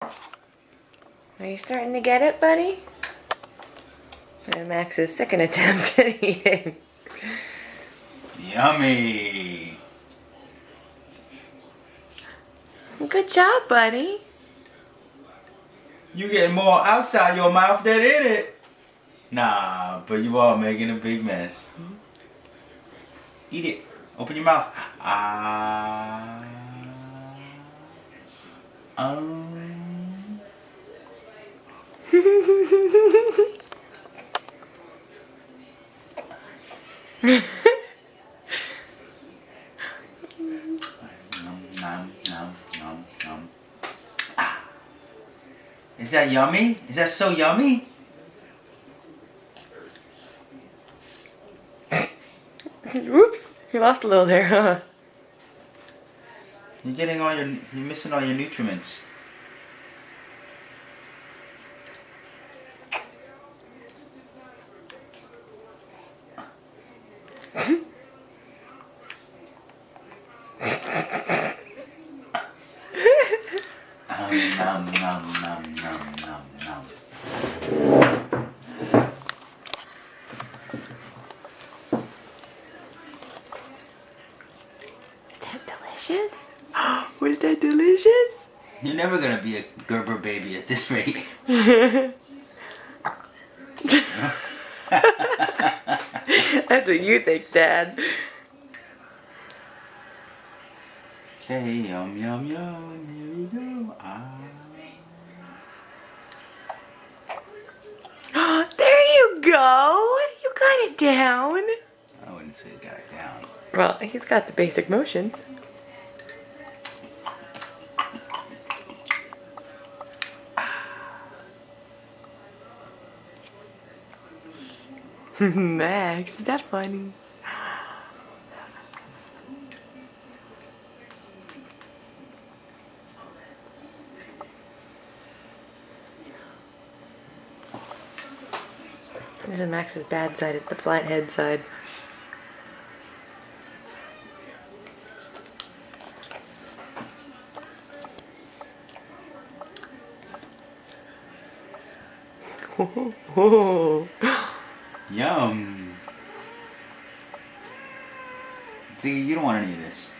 Are you starting to get it, buddy? And Max's second attempt at eating. Yummy! Good job, buddy. You get more outside your mouth than in it. Nah, but you are making a big mess. Eat it. Open your mouth. Ah. Nom, nom, nom, nom. Ah. Is that yummy? Is that so yummy? Whoops, you lost a little there, huh? You're missing all your nutriments. Nom, nom, nom, nom, nom, nom. Is that delicious? Was that delicious? You're never gonna be a Gerber baby at this rate. That's what you think, Dad. Okay, yum, yum, yum. Here we go. Ah. There you go. You got it down. I wouldn't say got it down. Well, he's got the basic motions. Max, is that funny? This is Max's bad side, it's the flathead side. Yum. See, you don't want any of this.